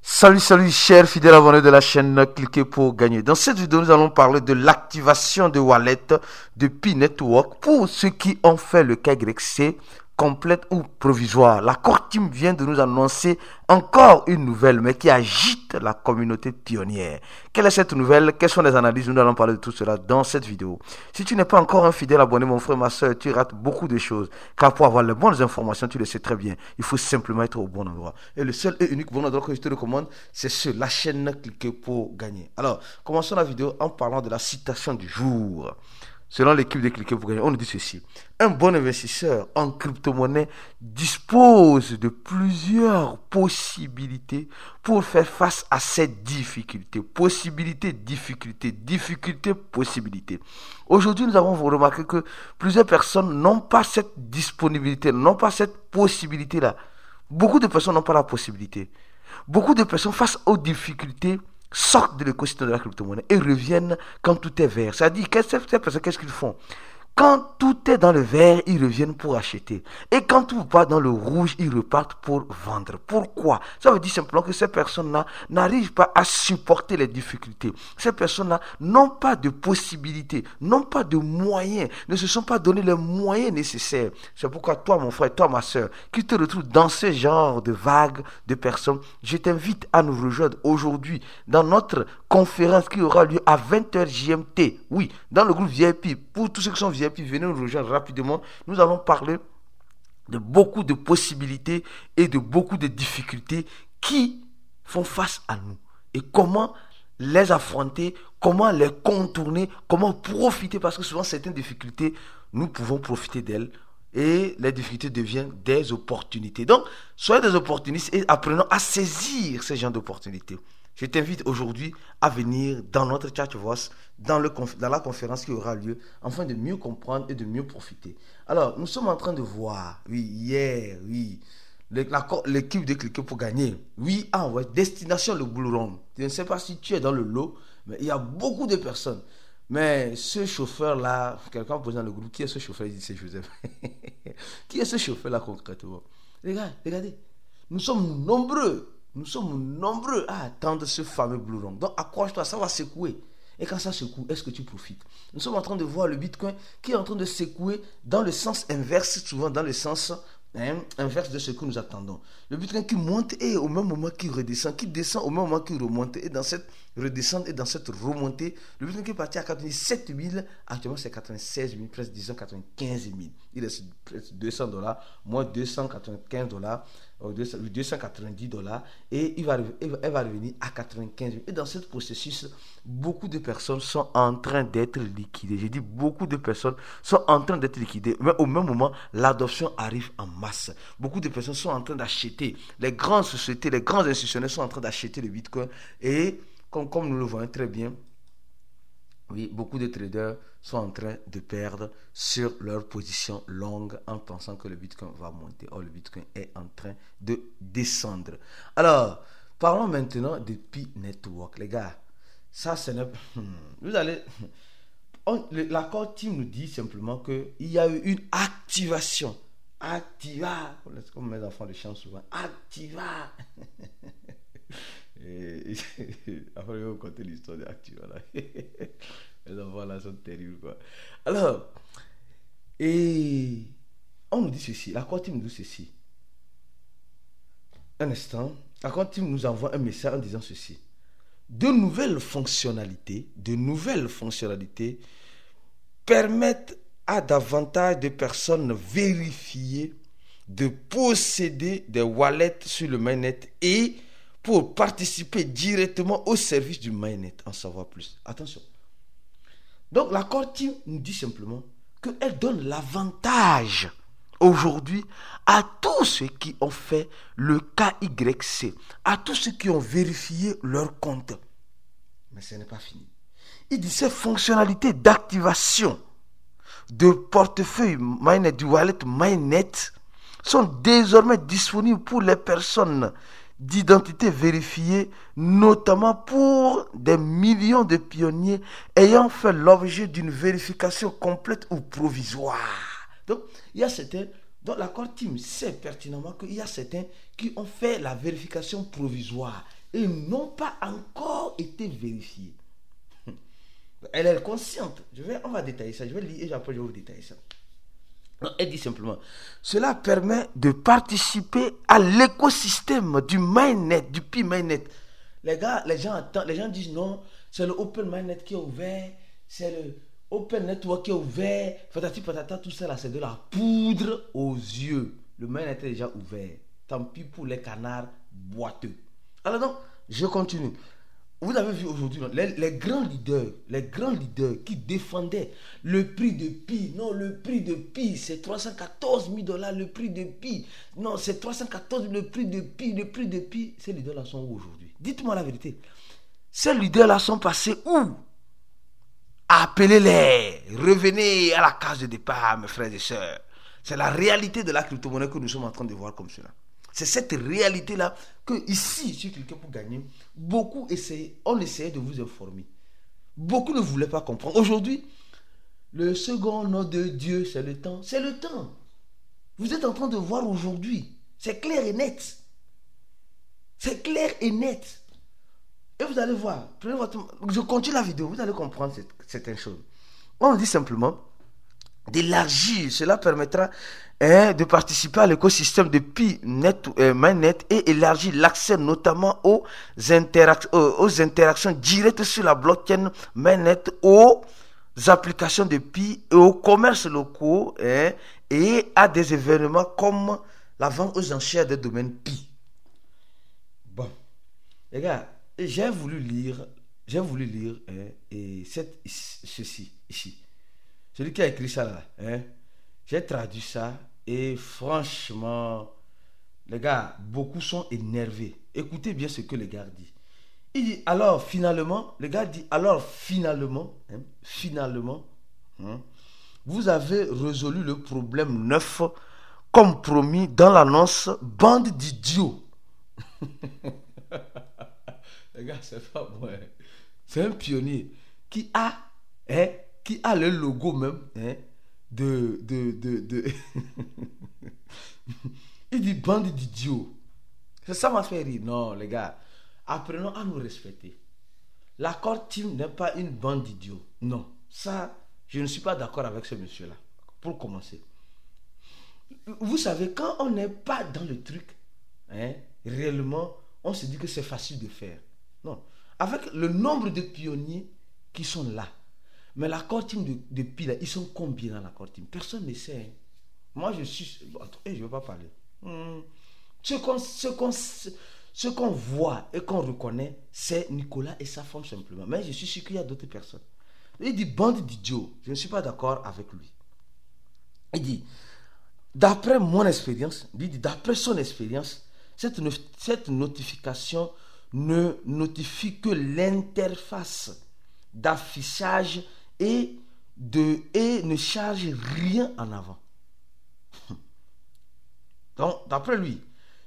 Salut, chers fidèles abonnés de la chaîne Cliquez pour gagner. Dans cette vidéo, nous allons parler de l'activation de wallet de P-Network pour ceux qui ont fait le KYC complète ou provisoire. La Core Team vient de nous annoncer encore une nouvelle, mais qui agite la communauté pionnière. Quelle est cette nouvelle? Quelles sont les analyses? Nous allons parler de tout cela dans cette vidéo. Si tu n'es pas encore un fidèle abonné, mon frère, ma soeur, tu rates beaucoup de choses. Car pour avoir les bonnes informations, tu le sais très bien, il faut simplement être au bon endroit. Et le seul et unique bon endroit que je te recommande, c'est la chaîne Cliquez pour gagner. Alors, commençons la vidéo en parlant de la citation du jour. Selon l'équipe de Cliquez pour gagner, on nous dit ceci. Un bon investisseur en crypto-monnaie dispose de plusieurs possibilités pour faire face à ces difficultés. Possibilités, difficultés, possibilités. Aujourd'hui, nous avons remarqué que plusieurs personnes n'ont pas cette disponibilité, n'ont pas cette possibilité-là. Beaucoup de personnes n'ont pas la possibilité. Beaucoup de personnes face aux difficultés sortent de l'écosystème de la crypto-monnaie et reviennent quand tout est vert. C'est-à-dire, ces personnes, qu'est-ce qu'ils font? Quand tout est dans le vert, ils reviennent pour acheter. Et quand tout va dans le rouge, ils repartent pour vendre. Pourquoi? Ça veut dire simplement que ces personnes-là n'arrivent pas à supporter les difficultés. Ces personnes-là n'ont pas de possibilités, n'ont pas de moyens, ne se sont pas donné les moyens nécessaires. C'est pourquoi toi, mon frère, toi, ma soeur, qui te retrouves dans ce genre de vague de personnes, je t'invite à nous rejoindre aujourd'hui dans notre conférence qui aura lieu à 20h GMT. Oui, dans le groupe VIP. Pour tous ceux qui sont VIP, venez nous rejoindre rapidement. Nous allons parler de beaucoup de possibilités et de beaucoup de difficultés qui font face à nous. Et comment les affronter, comment les contourner, comment profiter. Parce que souvent, certaines difficultés, nous pouvons profiter d'elles. Et les difficultés deviennent des opportunités. Donc, soyez des opportunistes et apprenons à saisir ces genres d'opportunités. Je t'invite aujourd'hui à venir dans notre chat-voice, dans la conférence qui aura lieu, afin de mieux comprendre et de mieux profiter. Alors, nous sommes en train de voir, l'équipe de Cliquez pour gagner. Destination le Blue Run. Je ne sais pas si tu es dans le lot, mais il y a beaucoup de personnes. Mais ce chauffeur-là, quelqu'un pose dans le groupe, qui est ce chauffeur? Il dit c'est Joseph. Qui est ce chauffeur-là concrètement? Regardez, nous sommes nombreux. Nous sommes nombreux à attendre ce fameux Blue Run. Donc accroche-toi, ça va secouer. Et quand ça secoue, est-ce que tu profites? Nous sommes en train de voir le Bitcoin qui est en train de secouer dans le sens inverse, souvent dans le sens inverse de ce que nous attendons. Le Bitcoin qui monte et au même moment qui redescend, qui descend au même moment qui remonte. Et dans cette redescente et dans cette remontée, le Bitcoin qui est parti à 97 000, actuellement c'est 96 000, presque disons 95 000. Il est presque $200, moins $295, 290 dollars, et elle va revenir à 95 000. Et dans ce processus, beaucoup de personnes sont en train d'être liquidées. J'ai dit beaucoup de personnes sont en train d'être liquidées, mais au même moment, l'adoption arrive en masse. Beaucoup de personnes sont en train d'acheter. Les grandes sociétés, les grands institutionnels sont en train d'acheter le Bitcoin. Et comme nous le voyons très bien, oui, beaucoup de traders sont en train de perdre sur leur position longue en pensant que le Bitcoin va monter. Or, le Bitcoin est en train de descendre. Alors, parlons maintenant de P-Network. Les gars, ça, c'est... Vous allez... La Core Team nous dit simplement qu'il y a eu une activation. Activa. Comme mes enfants le chantent souvent. Activa. Après, je vais vous conter l'histoire de Activa là. Les enfants là sont terribles quoi. Alors, et on nous dit ceci, la Core Team nous dit ceci. Un instant, la Core Team nous envoie un message en disant ceci. De nouvelles fonctionnalités permettent à davantage de personnes vérifiées de posséder des wallets sur le mainnet et pour participer directement au service du mainnet, en savoir plus. Attention. Donc la Core Team nous dit simplement qu'elle donne l'avantage aujourd'hui à tous ceux qui ont fait le KYC, à tous ceux qui ont vérifié leur compte. Mais ce n'est pas fini. Il dit ces fonctionnalités d'activation de portefeuille mainnet, du wallet mainnet, sont désormais disponibles pour les personnes d'identité vérifiée, notamment pour des millions de pionniers ayant fait l'objet d'une vérification complète ou provisoire. Donc, il y a certains, donc la Core Team sait pertinemment qu'il y a certains qui ont fait la vérification provisoire, et n'ont pas encore été vérifiés. Elle est consciente. On va détailler ça. Je vais lire et après je vais vous détailler ça. Non, elle dit simplement, cela permet de participer à l'écosystème du mainnet, du Pi-mainnet. Les gens attendent, les gens disent non, c'est le Open Mainnet qui est ouvert, c'est le Open Network qui est ouvert, patati patata, tout ça là, c'est de la poudre aux yeux. Le mainnet est déjà ouvert. Tant pis pour les canards boiteux. Alors donc, je continue. Vous avez vu aujourd'hui les grands leaders qui défendaient le prix de Pi. Non, le prix de Pi, c'est 314 000 $, le prix de Pi. Non, c'est 314 000 le prix de Pi. Le prix de Pi, ces leaders-là sont où aujourd'hui? Dites-moi la vérité. Ces leaders-là sont passés où? Appelez-les. Revenez à la case de départ, mes frères et sœurs. C'est la réalité de la crypto-monnaie que nous sommes en train de voir comme cela. C'est cette réalité-là que ici, sur Cliquez pour gagner, beaucoup essayaient, on essayait de vous informer. Beaucoup ne voulaient pas comprendre. Aujourd'hui, le second nom de Dieu, c'est le temps. C'est le temps. Vous êtes en train de voir aujourd'hui. C'est clair et net. C'est clair et net. Et vous allez voir. Je continue la vidéo. Vous allez comprendre certaines choses. On dit simplement d'élargir. Cela permettra de participer à l'écosystème de Pi-mainnet et élargir l'accès notamment aux interactions directes sur la blockchain mainnet, aux applications de Pi et aux commerces locaux et à des événements comme la vente aux enchères des domaines Pi. Bon, les gars, j'ai voulu lire ceci ici. Celui qui a écrit ça là, j'ai traduit ça et franchement, les gars, beaucoup sont énervés. Écoutez bien ce que le gars dit. Il dit, alors finalement, le gars dit, alors finalement, vous avez résolu le problème 9 comme promis dans l'annonce bande d'idiots. Les gars, c'est pas bon. C'est un pionnier qui a le logo même il dit bande d'idiots. Ça m'a fait rire. Non, les gars, apprenons à nous respecter. L'accord Team n'est pas une bande d'idiots. Non, ça, je ne suis pas d'accord avec ce monsieur-là. Pour commencer. Vous savez, quand on n'est pas dans le truc, réellement, on se dit que c'est facile de faire. Non. Avec le nombre de pionniers qui sont là, mais l'accord Team de Pi, là, ils sont combien dans l'accord Team? Personne ne sait. Moi, je suis... je ne veux pas parler. Ce qu'on voit et qu'on reconnaît, c'est Nicolas et sa femme simplement. Mais je suis sûr qu'il y a d'autres personnes. Il dit bande d'idiots. Je ne suis pas d'accord avec lui. Il dit, d'après mon expérience, d'après son expérience, cette notification ne notifie que l'interface d'affichage et ne charge rien en avant. Donc, d'après lui,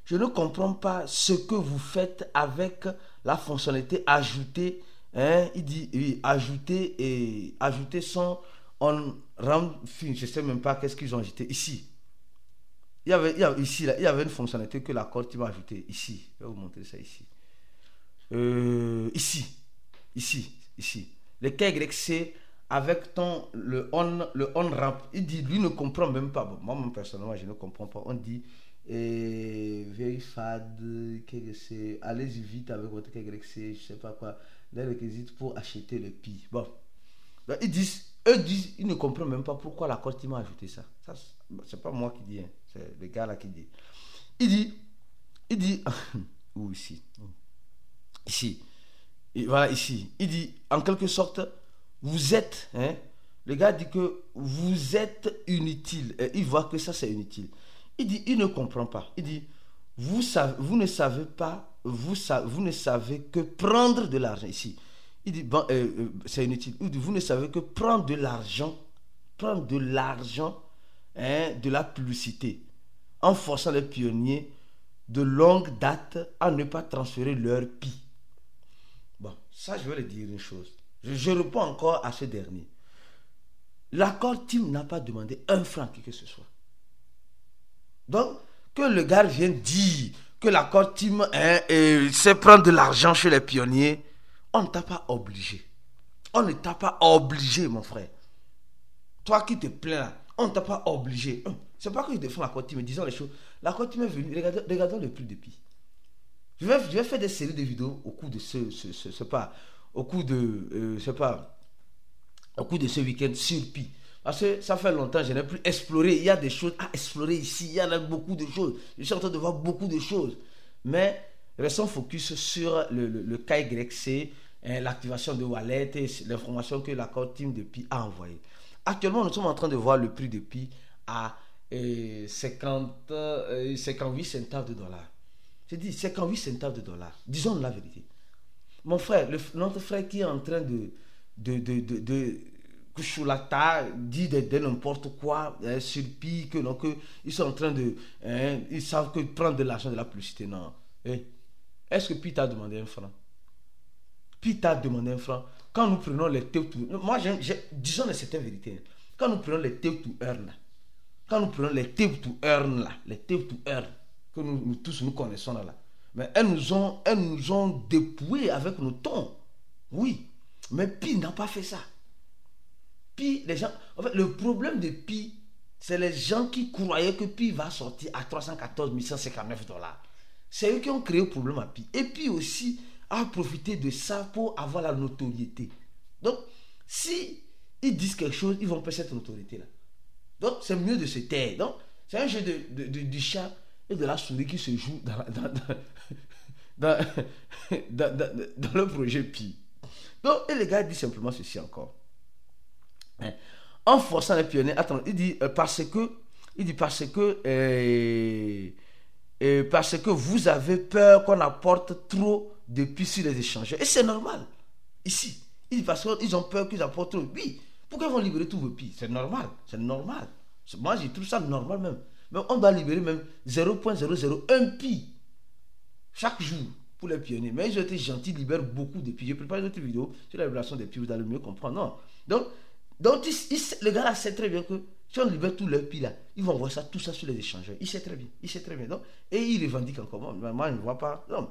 je ne comprends pas ce que vous faites avec la fonctionnalité ajoutée. Il dit oui, ajouter son on rend fin. Je ne sais même pas qu'est-ce qu'ils ont ajouté ici. Il y avait une fonctionnalité que l'accord Team a ajoutée ici. Je vais vous montrer ça ici. Ici. Le KYC avec le on ramp. Il dit, lui ne comprend même pas. Bon, moi, personnellement, je ne comprends pas. On dit verified KYC. Allez-y vite avec votre KYC, je sais pas quoi. Les requisites pour acheter le Pi. Bon. Donc, eux disent, ils ne comprennent même pas pourquoi l'accord Team a ajouté ça. Ça, c'est pas moi qui dis, c'est le gars là qui dit. Il dit, où ici? Ici. Et voilà, ici. Il dit, en quelque sorte, vous êtes, le gars dit que vous êtes inutile. Et il voit que ça, c'est inutile. Il dit, il ne comprend pas. Il dit, vous ne savez que prendre de l'argent ici. Il dit, bon, c'est inutile. Il dit, vous ne savez que prendre de l'argent, de la publicité, en forçant les pionniers de longue date à ne pas transférer leur Pi. Bon, ça, je vais le dire une chose. Je réponds encore à ce dernier. L'accord Team n'a pas demandé un franc que ce soit. Donc, que le gars vienne dire que l'accord team sait prendre de l'argent chez les pionniers, on ne t'a pas obligé. On ne t'a pas obligé, mon frère. Toi qui te plains là, on ne t'a pas obligé. C'est pas que je défends l'accord team, mais disons les choses. L'accord team est venu, regardons le prix de Pi. Je vais faire des séries de vidéos au cours de au cours de ce week-end sur Pi. Parce que ça fait longtemps que je n'ai plus exploré. Il y a des choses à explorer ici. Il y a beaucoup de choses. Je suis en train de voir beaucoup de choses. Mais restons focus sur le KYC, l'activation de wallet et l'information que l'accord team de Pi a envoyé. Actuellement, nous sommes en train de voir le prix de Pi à 58 centimes de dollars. J'ai dit 58 centimes de dollars. Disons la vérité. Mon frère, notre frère qui est en train de Kushulata dit de n'importe quoi sur Pi, que ils sont en train de ils savent que prendre de l'argent de la publicité, non. Est-ce que Pi t'a demandé un franc? Pi t'a demandé un franc. Quand nous prenons les take to, moi disons certaines vérités. Quand nous prenons les take to earn, les take to earn que nous tous nous connaissons là, mais elles nous ont dépouillés avec nos tons. Oui, mais Pi n'a pas fait ça. Pi, les gens, en fait, le problème de Pi, c'est les gens qui croyaient que Pi va sortir à 314 159 dollars. C'est eux qui ont créé le problème à Pi. Et Pi aussi a profité de ça pour avoir la notoriété. Donc, si ils disent quelque chose, ils vont perdre cette notoriété-là. Donc, c'est mieux de se taire. Donc, c'est un jeu du chat et de la souris qui se joue dans le projet Pi. Donc, et les gars disent simplement ceci encore. En forçant les pionniers, attends, il dit parce que vous avez peur qu'on apporte trop de Pi sur les échangeurs. Et c'est normal. Ici, il dit parce qu'ils ont peur qu'ils apportent trop. Oui, pourquoi ils vont libérer tous vos Pi? C'est normal, c'est normal. Moi, je trouve ça normal même. Mais on doit libérer même 0.001 Pi chaque jour pour les pionniers. Mais ils ont été gentils, ils libèrent beaucoup de Pi. Je prépare une autre vidéo sur la libération des Pi, vous allez mieux comprendre. Non. Donc le gars là sait très bien que si on libère tous leurs Pi là, ils vont voir ça, tout ça sur les échangeurs. Il sait très bien. Donc, et il revendique encore. Moi, je ne vois pas. Non.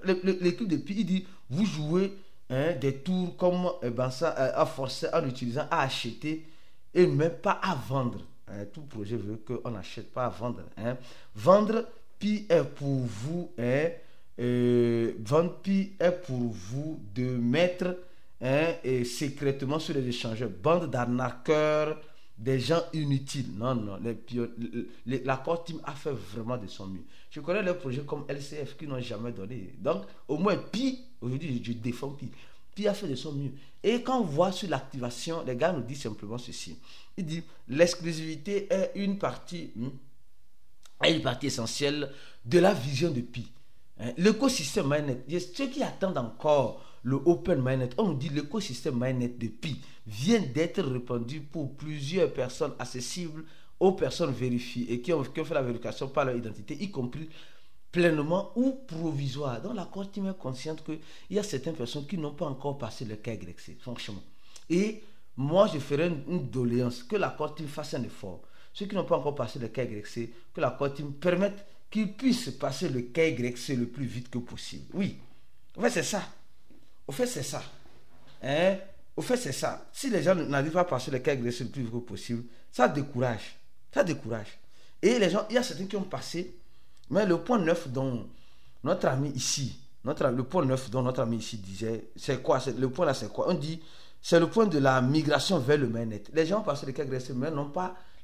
L'équipe de Pi, il dit, vous jouez des tours comme ça, à forcer en utilisant à acheter et même pas à vendre. Tout projet veut qu'on n'achète pas à vendre. Vendre Pi est pour vous. Vendre Pi est pour vous de mettre et secrètement sur les échangeurs. Bande d'arnaqueurs, des gens inutiles. Non, l'accord team a fait vraiment de son mieux. Je connais les projets comme LCF qui n'ont jamais donné. Donc, au moins Pi, aujourd'hui, je défends Pi. Pi a fait de son mieux. Et quand on voit sur l'activation, les gars nous disent simplement ceci. Il dit, l'exclusivité est une partie essentielle de la vision de Pi. L'écosystème Mainnet, ceux qui attendent encore le Open Mainnet, on nous dit l'écosystème Mainnet de Pi vient d'être répandu pour plusieurs personnes accessibles aux personnes vérifiées et qui ont fait la vérification par leur identité, y compris pleinement ou provisoire. Donc l'accord team est consciente qu'il y a certaines personnes qui n'ont pas encore passé le KYC, franchement. Et moi, je ferai une doléance que l'accord team fasse un effort. Ceux qui n'ont pas encore passé le KYC, que l'accord team permette qu'ils puissent passer le KYC le plus vite que possible. Oui, en fait, c'est ça. C'est ça. Si les gens n'arrivent pas à passer le KYC le plus vite que possible, ça décourage. Et les gens, il y a certains qui ont passé, mais le point 9 dont notre ami ici disait, c'est quoi? Le point là, c'est quoi? On dit, c'est le point de la migration vers le mainnet. Les gens ont passé le KYC, mais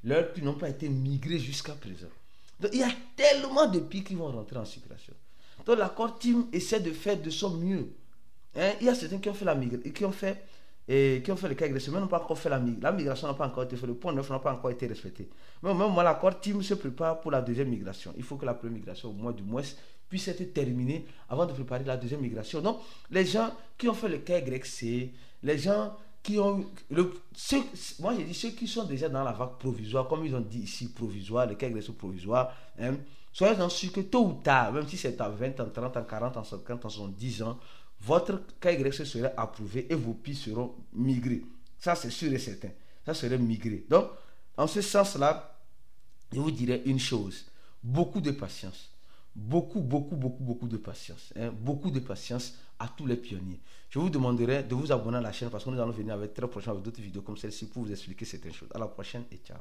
leurs Pi n'ont pas été migrés jusqu'à présent. Donc, il y a tellement de Pi qui vont rentrer en circulation. Donc, l'accord team essaie de faire de son mieux. Il y a certains qui ont fait la migration, qui ont fait le KYC, mais n'ont pas encore fait la migration n'a pas encore été faite, le point 9 n'a pas encore été respecté. Mais même moi, l'accord team se prépare pour la deuxième migration. Il faut que la première migration, au moins du moins, puisse être terminée avant de préparer la deuxième migration. Donc, les gens qui ont fait le KYC, les gens qui ont moi j'ai dit ceux qui sont déjà dans la vague provisoire, comme ils ont dit ici, provisoire, le KYC provisoire, soyez sûrs que tôt ou tard, même si c'est à 20 ans, 30 ans, 40 ans, 50 ans, 70 ans, votre KYC sera approuvé et vos Pi seront migrés. Ça, c'est sûr et certain. Ça serait migré. Donc, en ce sens-là, je vous dirais une chose. Beaucoup de patience. beaucoup de patience. Hein, beaucoup de patience à tous les pionniers. Je vous demanderai de vous abonner à la chaîne parce que nous allons venir avec très prochainement avec d'autres vidéos comme celle-ci pour vous expliquer certaines choses. À la prochaine et ciao.